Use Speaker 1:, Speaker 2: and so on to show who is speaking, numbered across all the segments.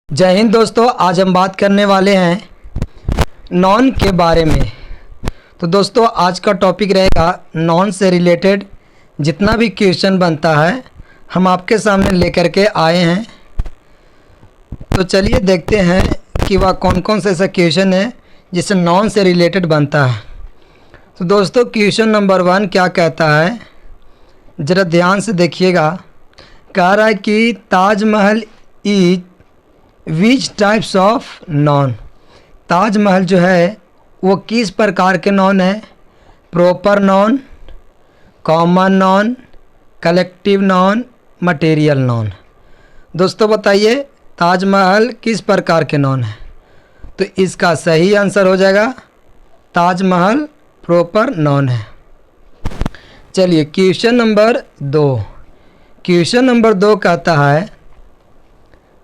Speaker 1: जय हिंद दोस्तों, आज हम बात करने वाले हैं नॉन के बारे में। तो दोस्तों आज का टॉपिक रहेगा नॉन से रिलेटेड जितना भी क्वेश्चन बनता है हम आपके सामने लेकर के आए हैं। तो चलिए देखते हैं कि वह कौन कौन से ऐसा क्वेश्चन है जिससे नॉन से रिलेटेड बनता है। तो दोस्तों क्वेश्चन नंबर 1 क्या कहता है, ज़रा ध्यान से देखिएगा। कह रहा है कि Taj Mahal is which types of non. Taj Mahal जो है वो किस प्रकार के नॉन है? Proper noun, common non, collective noun, material non. दोस्तों बताइए ताजमहल किस प्रकार के नॉन है? तो इसका सही आंसर हो जाएगा ताजमहल प्रॉपर नॉन है। चलिए क्वेश्चन नंबर 2। क्वेश्चन नंबर 2 कहता है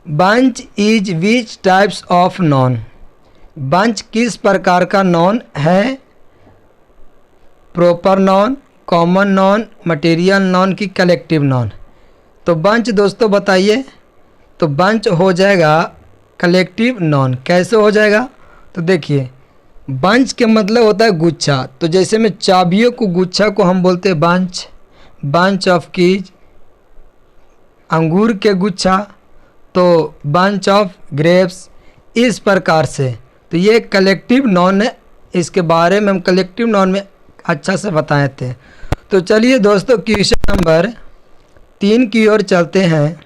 Speaker 1: bunch is which types of non. Bunch किस प्रकार का नॉन है? Proper noun, common non, material non की कलेक्टिव नॉन। तो बंच दोस्तों बताइए, तो बंच हो जाएगा कलेक्टिव नॉन। कैसे हो जाएगा? तो देखिए बंच के मतलब होता है गुच्छा। तो जैसे में चाबियों को गुच्छा को हम बोलते हैं बंच, बंच ऑफ कीज। अंगूर के गुच्छा तो बंच ऑफ ग्रेप्स। इस प्रकार से तो ये कलेक्टिव नॉन है। इसके बारे में हम कलेक्टिव नॉन में अच्छा से बताए थे। तो चलिए दोस्तों क्वेश्चन नंबर 3 की ओर चलते हैं।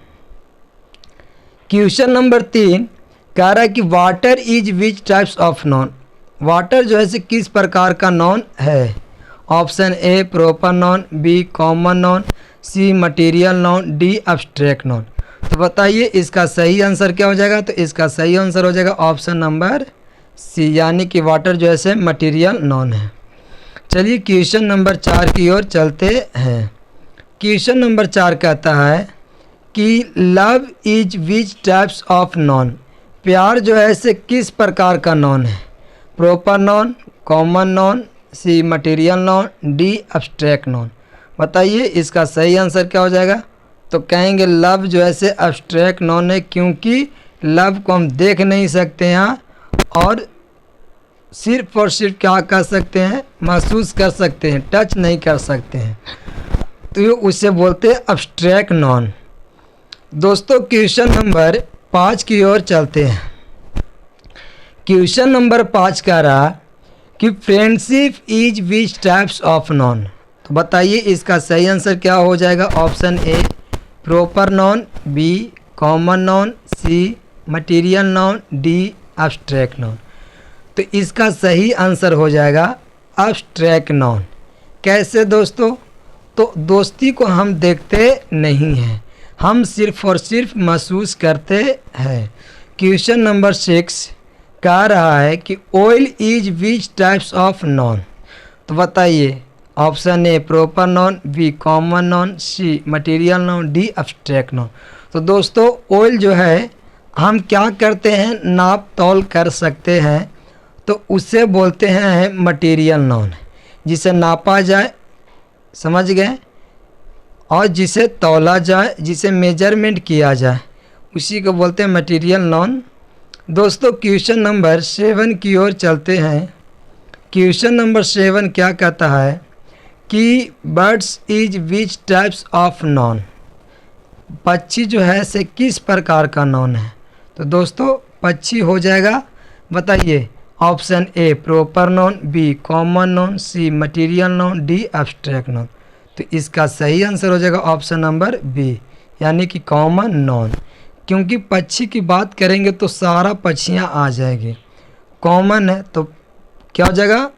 Speaker 1: क्वेश्चन नंबर 3 कह रहा है कि water is which types of noun. Water जो है से किस प्रकार का नॉन है? Option A proper noun, B common noun, C material noun, D abstract noun. तो बताइए इसका सही आंसर क्या हो जाएगा? तो इसका सही आंसर हो जाएगा ऑप्शन नंबर सी, यानी कि वाटर जो है से मटेरियल नॉन है। चलिए क्वेश्चन नंबर 4 की ओर चलते हैं। क्वेश्चन नंबर 4 कहता है कि love is which types of noun. प्यार जो है से किस प्रकार का नॉन है? Proper noun, common noun, C material noun, D abstract noun. बताइए इसका सही आंसर क्या हो जाएगा? तो कहेंगे लव जो है से एब्स्ट्रैक्ट नॉन है, क्योंकि लव को हम देख नहीं सकते हैं और सिर्फ और सिर्फ क्या कर सकते हैं? महसूस कर सकते हैं, टच नहीं कर सकते हैं। तो ये उसे बोलते हैं एब्स्ट्रैक्ट नॉन। दोस्तों क्वेश्चन नंबर 5 की ओर चलते हैं। क्वेश्चन नंबर 5 कह रहा कि friendship is which types of noun. तो बताइए इसका सही आंसर क्या हो जाएगा? Option A proper noun, B common noun, C material noun, D abstract noun. तो इसका सही आंसर हो जाएगा एब्स्ट्रैक्ट नॉन। कैसे दोस्तों? तो दोस्ती को हम देखते नहीं हैं, हम सिर्फ और सिर्फ महसूस करते हैं। क्वेश्चन नंबर 6 कह रहा है कि oil is which types of noun. तो बताइए option A proper noun, B common noun, C material noun, D abstract noun. तो दोस्तों ऑयल जो है हम क्या करते हैं? नाप तौल कर सकते हैं, तो उसे बोलते हैं मटेरियल नॉन। जिसे नापा जाए, समझ गए, और जिसे तौला जाए, जिसे मेजरमेंट किया जाए, उसी को बोलते हैं मटेरियल नॉन। दोस्तों क्वेश्चन नंबर 7 की ओर चलते हैं। क्वेश्चन नंबर 7 क्या कहता है कि birds is which types of non. पक्षी जो है से किस प्रकार का नॉन है? तो दोस्तों पक्षी हो जाएगा, बताइए option A proper noun, B common noun, C material noun, D abstract noun. तो इसका सही आंसर हो जाएगा ऑप्शन नंबर बी, यानी कि कॉमन नॉन। क्योंकि पक्षी की बात करेंगे तो सारा पक्षियाँ आ जाएगी। कॉमन है तो क्या हो जाएगा?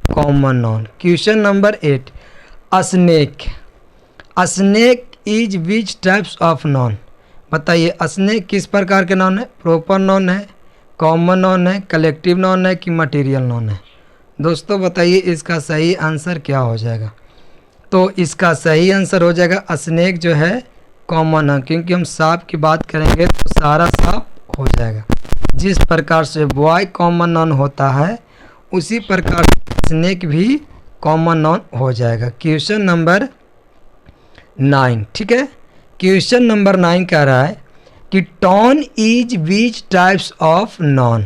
Speaker 1: Common non. Question number 8 snake. Snake is which types of noun. बताइए स्नेक किस प्रकार के नॉन है? प्रॉपर नॉन है, कॉमन नॉन है, कलेक्टिव नॉन है कि मटेरियल नॉन है? दोस्तों बताइए इसका सही आंसर क्या हो जाएगा? तो इसका सही आंसर हो जाएगा स्नेक जो है कॉमन है, क्योंकि हम सांप की बात करेंगे तो सारा सांप हो जाएगा। जिस प्रकार से बॉय कॉमन नॉन होता है उसी प्रकार स्नेक भी कॉमन नॉन हो जाएगा। क्वेश्चन नंबर 9, ठीक है। क्वेश्चन नंबर 9 कह रहा है कि town is which types of noun.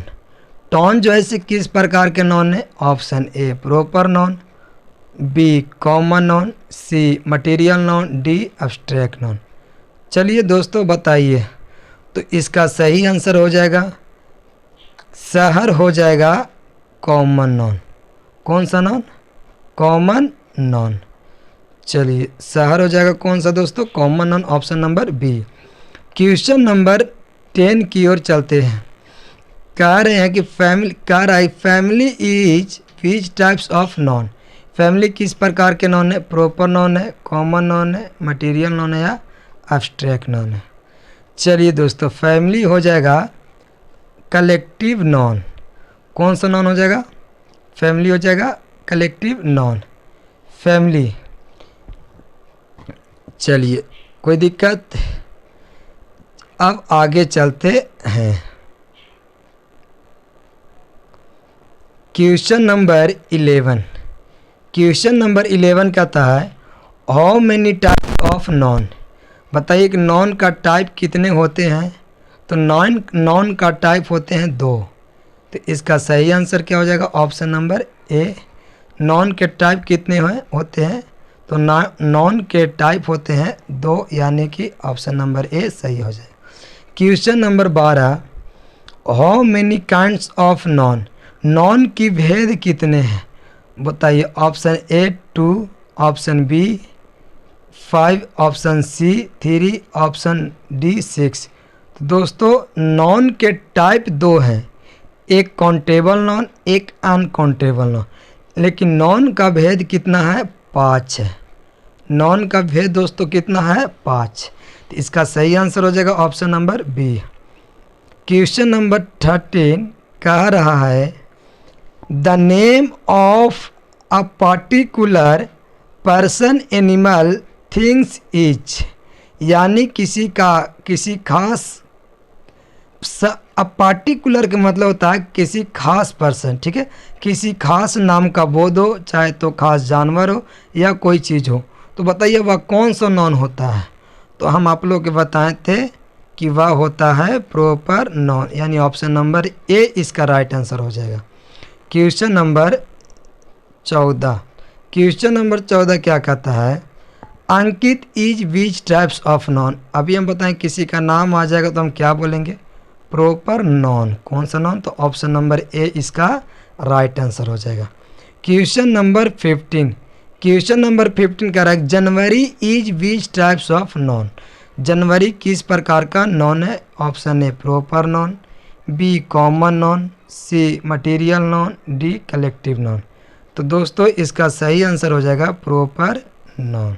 Speaker 1: Town जो है किस प्रकार के नॉन है? Option A proper noun, B common noun, C material noun, D abstract noun. चलिए दोस्तों बताइए, तो इसका सही आंसर हो जाएगा, शहर हो जाएगा कॉमन नॉन। कौन सा नॉन? Common noun. चलिए शहर हो जाएगा कौन सा दोस्तों? Common noun, option number B. Question number 10 की ओर चलते हैं। कह रहे हैं कि family is which types of noun. Family किस प्रकार के नॉन है? प्रॉपर नॉन है, कॉमन नॉन है, मटेरियल नॉन है या एब्स्ट्रैक्ट नॉन है। चलिए दोस्तों फैमिली हो जाएगा कलेक्टिव नॉन। कौन सा नॉन हो जाएगा? फैमिली हो जाएगा कलेक्टिव नॉन, फैमिली। चलिए कोई दिक्कत? अब आगे चलते हैं। Question number 11। क्वेश्चन नंबर 11 कहता है how many type of noun. बताइए कि नॉन का टाइप कितने होते हैं? तो नॉन का टाइप होते हैं 2। तो इसका सही आंसर क्या हो जाएगा? ऑप्शन नंबर ए। नॉन के टाइप कितने होते हैं? तो नॉन के टाइप होते हैं 2, यानी कि ऑप्शन नंबर ए सही हो जाएगा। Question number 12 how many kinds of noun. Noun की भेद कितने हैं? बताइए। Option A 2, option B 5, option C 3, option D 6। तो दोस्तों नॉन के टाइप 2 हैं, एक काउंटेबल नॉन, एक अनकाउंटेबल नॉन, लेकिन नॉन का भेद कितना है? 5 है। नॉन का भेद दोस्तों कितना है? 5। तो इसका सही आंसर हो जाएगा option number B. Question number 13 कह रहा है the name of a particular person animal things is, यानी किसी खास पर्टिकुलर का मतलब होता है किसी खास पर्सन, ठीक है, किसी खास नाम का बोध हो, चाहे तो खास जानवर हो या कोई चीज़ हो। तो बताइए वह कौन सा नॉन होता है? तो हम आप लोग के बताए थे कि वह होता है प्रॉपर नॉन, यानी ऑप्शन नंबर ए इसका राइट आंसर हो जाएगा। Question number 14। क्वेश्चन नंबर 14 क्या कहता है Ankit is which types of noun. अभी हम बताएं किसी का नाम आ जाएगा तो हम क्या बोलेंगे? Proper noun. कौन सा नॉन? तो ऑप्शन नंबर ए इसका राइट आंसर हो जाएगा। Question number 15। क्वेश्चन नंबर 15 कह रहा है January is which types of noun. जनवरी किस प्रकार का नॉन है? Option A proper noun, B common noun, C material noun, D collective noun. तो दोस्तों इसका सही आंसर हो जाएगा प्रॉपर नॉन।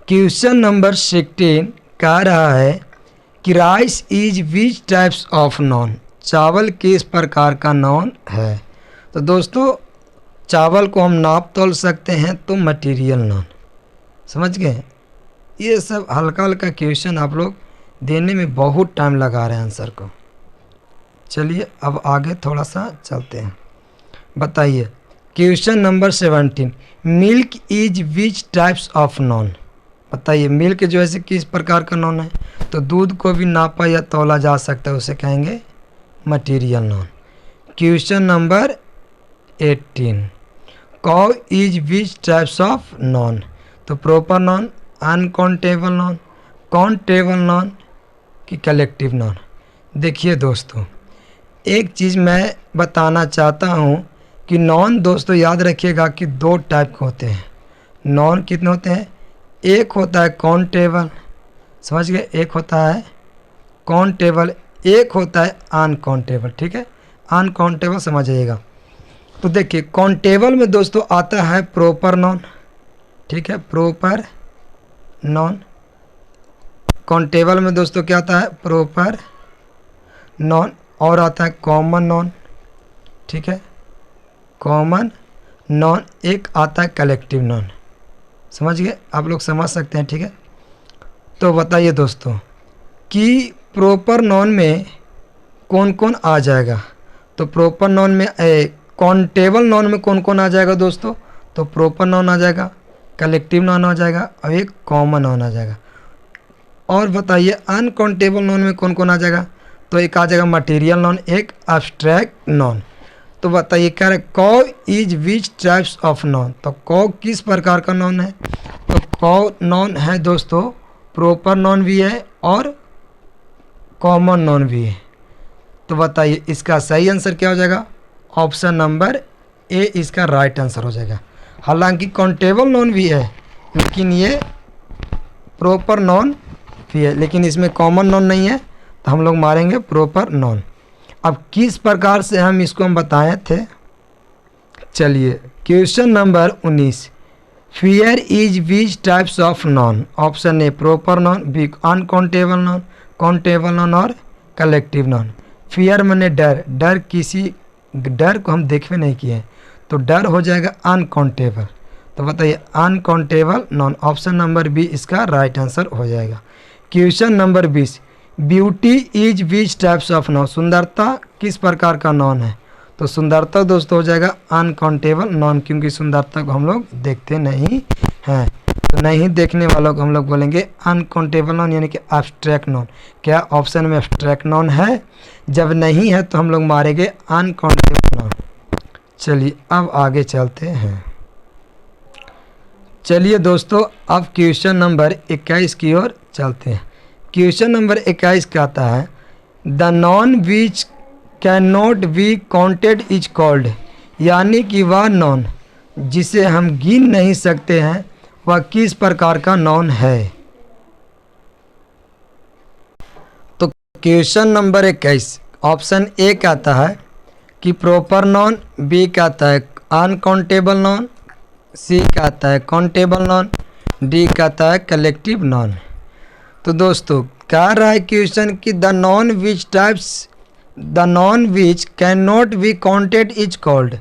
Speaker 1: क्वेश्चन नंबर 16 कह रहा है कि rice is which types of non. चावल किस प्रकार का नॉन है? तो दोस्तों चावल को हम नाप तोल सकते हैं तो मटेरियल नॉन। समझ गए? ये सब हल्का हल्का क्वेश्चन आप लोग देने में बहुत टाइम लगा रहे हैं आंसर को। चलिए अब आगे थोड़ा सा चलते हैं। बताइए question number 17 milk is which types of noun. बताइए मिल्क जो है किस प्रकार का नॉन है? तो दूध को भी नापा या तौला जा सकता है, उसे कहेंगे material noun. Question number 18 cow is which types of noun. तो proper noun, uncountable noun, countable noun कि कलेक्टिव नॉन। देखिए दोस्तों एक चीज़ मैं बताना चाहता हूँ कि नॉन दोस्तों याद रखिएगा कि 2 टाइप के होते हैं। नॉन कितने होते हैं? एक होता है काउंटेबल, समझ गए, एक होता है काउंटेबल, एक होता है अनकाउंटेबल। ठीक है, अनकाउंटेबल समझ आइएगा। तो देखिए काउंटेबल में दोस्तों आता है प्रॉपर नॉन, ठीक है, प्रॉपर नॉन। काउंटेबल में दोस्तों क्या आता है? Proper non. और आता है कॉमन नॉन, ठीक है, कॉमन नॉन। एक आता है कलेक्टिव नॉन। समझ गए? आप लोग समझ सकते हैं, ठीक है। तो बताइए दोस्तों कि प्रॉपर नॉन में कौन कौन आ जाएगा। तो प्रॉपर नॉन में काउंटेबल नॉन में कौन कौन आ जाएगा दोस्तों? तो प्रॉपर नॉन आ जाएगा, कलेक्टिव नॉन आ जाएगा और एक कॉमन नॉन आ जाएगा। और बताइए अनकाउंटेबल नॉन में कौन कौन आ जाएगा? तो एक आ जाएगा मटेरियल नॉन, एक एब्स्ट्रैक्ट नॉन। तो बताइए कह रहे कौ is which types of noun. तो कौ किस प्रकार का नॉन है? तो कौ नॉन है दोस्तों प्रॉपर नॉन भी है और कॉमन नॉन भी है। तो बताइए इसका सही आंसर क्या हो जाएगा? ऑप्शन नंबर ए इसका राइट आंसर हो जाएगा। हालांकि काउंटेबल नॉन भी है लेकिन ये प्रॉपर नॉन भी है, लेकिन इसमें कॉमन नॉन नहीं है, तो हम लोग मारेंगे प्रॉपर नॉन। अब किस प्रकार से हम बताए थे, चलिए question number 19, fear is which types of noun. Option A proper noun, B uncountable noun, countable noun और कलेक्टिव नॉन। फियर माने डर, डर किसी डर को हम देखे नहीं किए, तो डर हो जाएगा अनकाउंटेबल। तो बताइए uncountable noun, option number B इसका राइट आंसर हो जाएगा। Question number 20, beauty is which types of noun. सुंदरता किस प्रकार का नॉन है? तो सुंदरता दोस्तों हो जाएगा अनकाउंटेबल नॉन, क्योंकि सुंदरता को हम लोग देखते नहीं हैं, तो नहीं देखने वालों को हम लोग बोलेंगे अनकाउंटेबल नॉन यानी कि एब्स्ट्रैक्ट नॉन। क्या ऑप्शन में एब्स्ट्रैक्ट नॉन है? जब नहीं है तो हम लोग मारेंगे अनकाउंटेबल नॉन। चलिए अब आगे चलते हैं। चलिए दोस्तों अब क्वेश्चन नंबर 21 की ओर चलते हैं। क्वेश्चन नंबर 21 क्या आता है? The non which can not be counted is called. यानी कि वह नॉन जिसे हम गिन नहीं सकते हैं वह किस प्रकार का नॉन है? तो क्वेश्चन नंबर 21 ऑप्शन ए कहता है कि प्रॉपर नॉन, बी कहता है अनकाउंटेबल नॉन, सी कहता है काउंटेबल नॉन, डी कहता है कलेक्टिव नॉन। तो दोस्तों कह रहा है क्वेश्चन कि the non which can not be counted is called.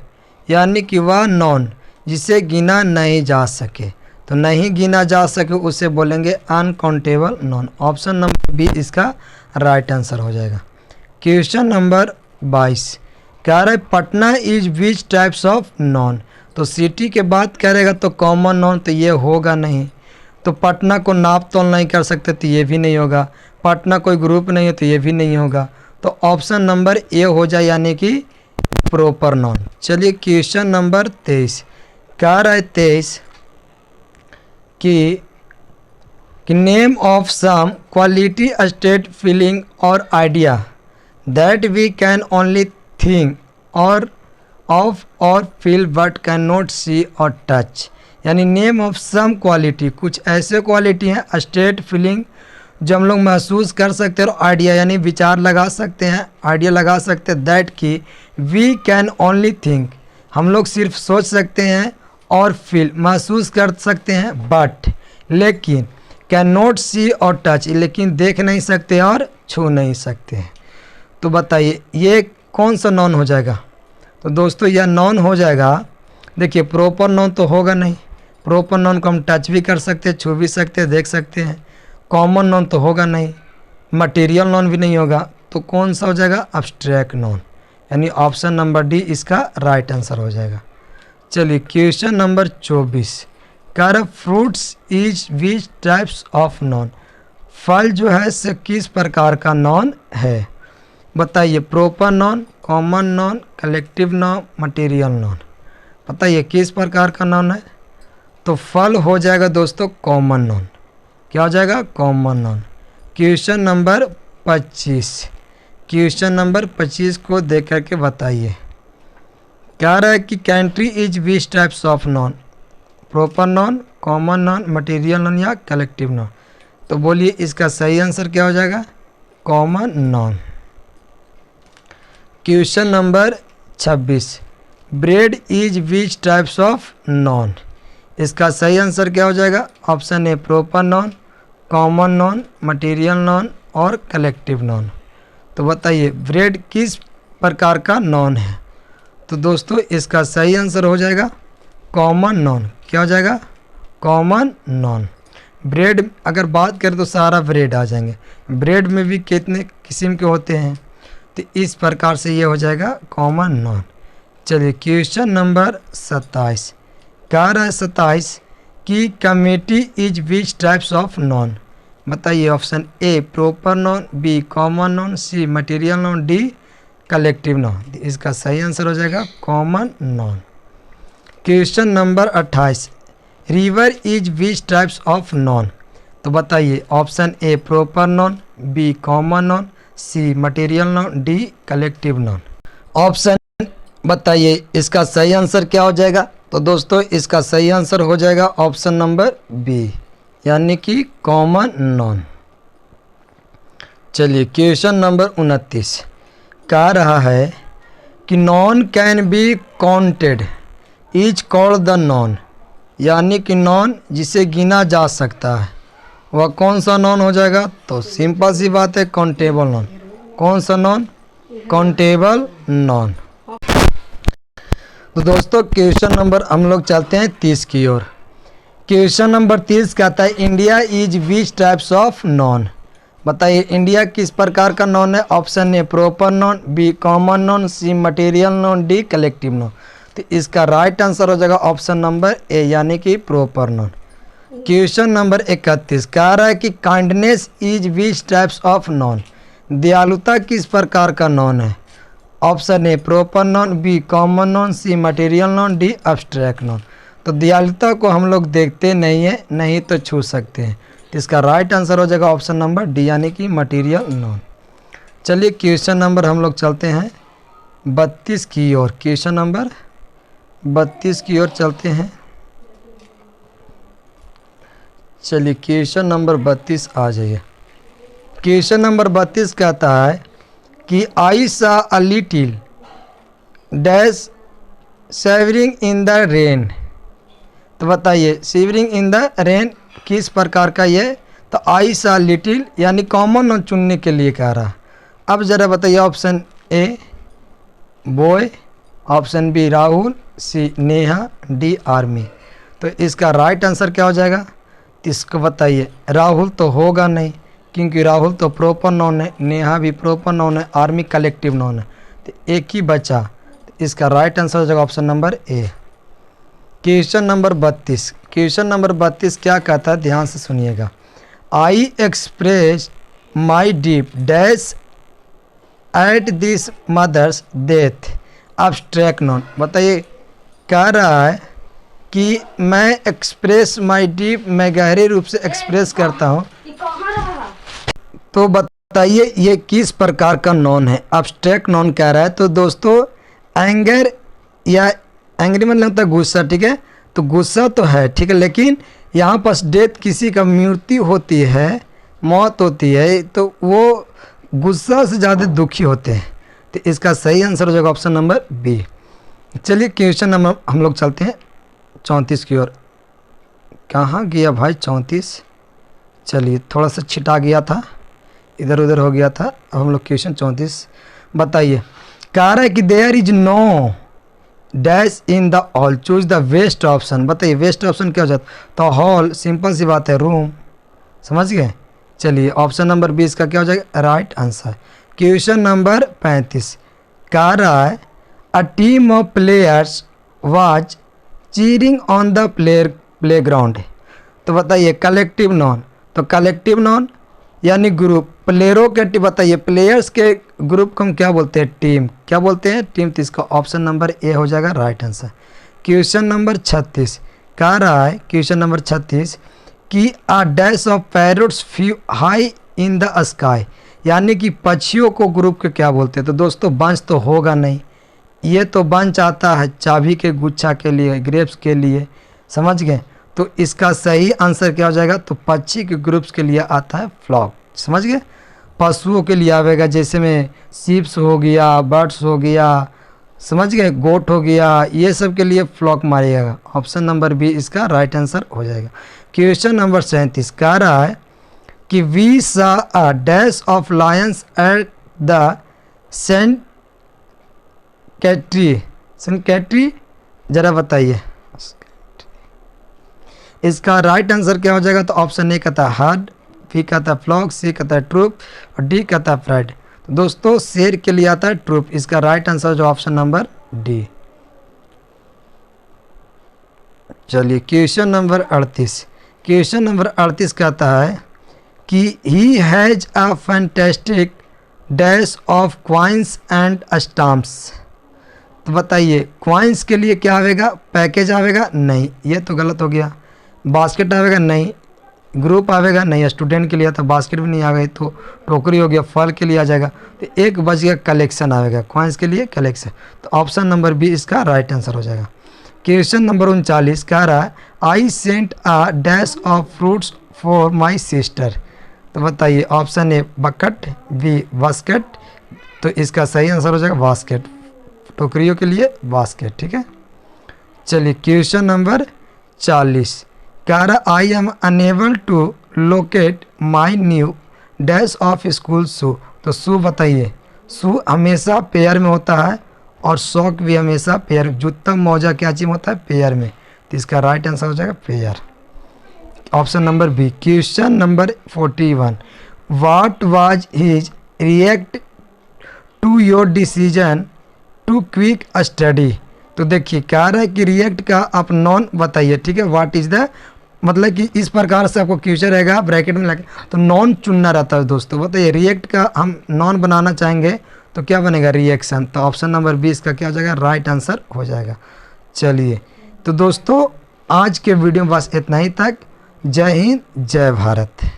Speaker 1: यानी कि वह नॉन जिसे गिना नहीं जा सके, तो नहीं गिना जा सके उसे बोलेंगे uncountable noun. Option number B इसका राइट आंसर हो जाएगा। क्वेश्चन नंबर 22 कह रहा है Patna is which types of noun. तो सिटी के बाद करेगा तो कॉमन नॉन, तो ये होगा नहीं। तो पटना को नाप तोल नहीं कर सकते तो ये भी नहीं होगा। पटना कोई ग्रुप नहीं है तो ये भी नहीं होगा। तो ऑप्शन नंबर ए हो जाए यानी कि प्रॉपर नॉन। चलिए क्वेश्चन नंबर 23 कह रहा है 23 कि name of some quality state feeling और idea that we can only think और ऑफ और feel but can not see और टच। यानी नेम ऑफ सम क्वालिटी, कुछ ऐसे क्वालिटी हैं स्टेट फीलिंग जो हम लोग महसूस कर सकते हैं, और आइडिया यानी विचार लगा सकते हैं, आइडिया लगा सकते हैं, दैट की वी कैन ओनली थिंक हम लोग सिर्फ सोच सकते हैं, और फील महसूस कर सकते हैं, बट लेकिन कैन नॉट सी और टच लेकिन देख नहीं सकते और छू नहीं सकते हैं। तो बताइए ये कौन सा नॉन हो जाएगा? तो दोस्तों यह नॉन हो जाएगा, देखिए प्रॉपर नॉन तो होगा नहीं, प्रॉपर नॉन को हम टच भी कर सकते हैं, छू भी सकते हैं, देख सकते हैं। कॉमन नॉन तो होगा नहीं, मटेरियल नॉन भी नहीं होगा, तो कौन सा हो जाएगा? एब्स्ट्रैक्ट नॉन, यानी ऑप्शन नंबर डी इसका राइट आंसर हो जाएगा। चलिए क्वेश्चन नंबर 24 कह fruits is which types of non. फल जो है से किस प्रकार का नॉन है? बताइए proper noun, common non, collective noun, material non. बताइए किस प्रकार का नॉन है? तो फल हो जाएगा दोस्तों कॉमन नॉन। क्या हो जाएगा? Common non. Question number 25, question number 25 को देख करके बताइए। कह रहा है कि country is which types of non. Proper noun, common non, material non या कलेक्टिव नॉन। तो बोलिए इसका सही आंसर क्या हो जाएगा? Common non. Question number 26 bread is which types of non. इसका सही आंसर क्या हो जाएगा? Option A proper noun, common non, material non और कलेक्टिव नॉन। तो बताइए ब्रेड किस प्रकार का नॉन है? तो दोस्तों इसका सही आंसर हो जाएगा कॉमन नॉन। क्या हो जाएगा? Common non. ब्रेड अगर बात करें तो सारा ब्रेड आ जाएंगे। ब्रेड में भी कितने किस्म के होते हैं, तो इस प्रकार से ये हो जाएगा कॉमन नॉन। चलिए क्वेश्चन नंबर 27 कह रहा है 27 कि committee is which types of noun. बताइए option A proper noun, B common noun, C material noun, D collective noun. इसका सही आंसर हो जाएगा common noun. Question number 28, river is which types of noun. तो बताइए option A proper noun, B common noun, C material noun, D collective noun. Option बताइए इसका सही answer क्या हो जाएगा। तो दोस्तों इसका सही आंसर हो जाएगा ऑप्शन नंबर बी, यानी कि कॉमन नाउन। चलिए क्वेश्चन नंबर 29 कह रहा है कि non can be counted is called the non, यानी कि नॉन जिसे गिना जा सकता है वह कौन सा नॉन हो जाएगा। तो सिंपल सी बात है काउंटेबल नॉन। कौन सा नॉन? Countable non. तो दोस्तों क्वेश्चन नंबर हम लोग चलते हैं 30 की ओर। क्वेश्चन नंबर 30 कहता है India is which types of noun. बताइए इंडिया किस प्रकार का नॉन है। Option A proper noun, B common noun, C material noun, D collective noun. तो इसका राइट आंसर हो जाएगा ऑप्शन नंबर ए, यानी कि प्रॉपर नॉन। क्वेश्चन नंबर 31 कह रहा है कि kindness is which types of noun. दयालुता किस प्रकार का नॉन है। Option A proper noun, B common noun, C material noun, D abstract noun. तो दयालुता को हम लोग देखते नहीं है, नहीं तो छू सकते हैं। तो इसका राइट आंसर हो जाएगा ऑप्शन नंबर डी, यानी कि मटेरियल नॉन। चलिए क्वेश्चन नंबर हम लोग चलते हैं 32 की ओर। क्वेश्चन नंबर 32 की ओर चलते हैं। चलिए क्वेश्चन नंबर 32 आ जाइए। क्वेश्चन नंबर 32 कहता है कि I saw a little dash shivering in the rain. तो बताइए शेवरिंग इन द रेन किस प्रकार का ये। तो आई सा लिटिल यानी कॉमन नॉन चुनने के लिए कह रहा। अब ज़रा बताइए option A boy, option B Rahul, C Neha, D army. तो इसका राइट आंसर क्या हो जाएगा। इसको बताइए। राहुल तो होगा नहीं क्योंकि राहुल तो प्रॉपर नॉन है, नेहा भी प्रॉपर नॉन है, आर्मी कलेक्टिव नॉन है। तो एक ही बचा। तो इसका राइट आंसर हो जाएगा option number A. Question number 32। Question number 32 क्या कहता है, ध्यान से सुनिएगा। I express my deep dash at this mother's death abstract noun. बताइए कह रहा है कि मैं एक्सप्रेस माई डीप, मैं गहरे रूप से एक्सप्रेस करता हूँ। तो बताइए ये किस प्रकार का नॉन है। अब्स्ट्रैक्ट नॉन कह रहा है। तो दोस्तों एंगर या एंग्री मतलब होता है गुस्सा, ठीक है। तो गुस्सा तो है, ठीक है, लेकिन यहाँ पर डेथ किसी का मृत्यु होती है, मौत होती है, तो वो गुस्सा से ज़्यादा दुखी होते हैं। तो इसका सही आंसर हो जाएगा ऑप्शन नंबर बी। चलिए क्वेश्चन नंबर हम लोग चलते हैं 34 की ओर। कहाँ गया भाई 34। चलिए थोड़ा सा छिटा गया था, इधर उधर हो गया था। अब हम लोग क्वेश्चन 34 बताइए। कह रहा है कि there is no dash in the hall, choose the best option. बताइए वेस्ट ऑप्शन क्या हो जाता। तो हॉल सिंपल सी बात है रूम, समझ गए। चलिए ऑप्शन नंबर 20 का क्या हो जाएगा राइट आंसर। क्वेश्चन नंबर 35 कह रहा है a team of players was cheering on the playground. तो बताइए कलेक्टिव नॉन। तो कलेक्टिव नॉन यानी ग्रुप, प्लेयरों के बताइए प्लेयर्स के ग्रुप को हम क्या बोलते हैं, टीम। क्या बोलते हैं, टीम। तो इसका ऑप्शन नंबर ए हो जाएगा राइट आंसर। क्वेश्चन नंबर 36 कह रहा है, क्वेश्चन नंबर 36 कि अ dash of parrots few high in the sky, यानी कि पक्षियों को ग्रुप के क्या बोलते हैं। तो दोस्तों बंच तो होगा नहीं, ये तो बंच आता है चाबी के गुच्छा के लिए, ग्रेप्स के लिए, समझ गए। तो इसका सही आंसर क्या हो जाएगा। तो पक्षी के ग्रुप्स के लिए आता है फ्लॉक, समझ गए। पशुओं के लिए आवेगा, जैसे में सीप्स हो गया, बर्ड्स हो गया, समझ गए, गोट हो गया, ये सब के लिए फ्लॉक मारिएगा। ऑप्शन नंबर बी इसका राइट आंसर हो जाएगा। क्वेश्चन नंबर 37 कह रहा है कि we saw a dash of lions at the sanctuary, जरा बताइए इसका राइट आंसर क्या हो जाएगा। तो ऑप्शन ए कहता है हर्ड, बी कहता है फ्लॉक, सी कहता है ट्रूप और डी कहता है प्राइड। तो दोस्तों शेर के लिए आता है ट्रूप। इसका राइट आंसर जो ऑप्शन नंबर डी। चलिए क्वेश्चन नंबर 38। क्वेश्चन नंबर 38 कहता है कि he has a fantastic dash of coins and stamps. तो बताइए क्वाइंस के लिए क्या आवेगा, पैकेज आवेगा, नहीं ये तो गलत हो गया। बास्केट आवेगा, नहीं। ग्रुप आवेगा, नहीं। स्टूडेंट के लिए था, बास्केट भी नहीं आ गई तो टोकरी हो गया। फल के लिए आ जाएगा, तो एक बच गया कलेक्शन आवेगा, क्वाइंस के लिए कलेक्शन। तो ऑप्शन नंबर बी इसका राइट आंसर हो जाएगा। क्वेश्चन नंबर 39 कह रहा है I sent a dash of fruits for my sister. तो बताइए option A bucket, B basket. तो इसका सही आंसर हो जाएगा बास्केट, टोकरियों के लिए बास्केट। ठीक है, चलिए क्वेश्चन नंबर 40 कह रहा I am unable to locate my new dash of school shoe. तो शू बताइए, शू हमेशा पेयर में होता है और सॉक भी हमेशा पेयर। जूता मोजा क्या चीज होता है, पेयर में। तो इसका राइट आंसर हो जाएगा pair, option number B. Question number 41 what was his react to your decision to quit study. तो देखिए कह रहा है कि रिएक्ट का आप नॉन बताइए। ठीक है, व्हाट इज द मतलब कि इस प्रकार से आपको क्वेश्चन रहेगा ब्रैकेट में लगे तो नॉन चुनना रहता है दोस्तों। बताइए रिएक्ट का हम नॉन बनाना चाहेंगे तो क्या बनेगा, रिएक्शन। तो ऑप्शन नंबर 20 का क्या हो जाएगा, राइट आंसर हो जाएगा। चलिए तो दोस्तों आज के वीडियो में बस इतना ही तक। जय हिंद, जय भारत।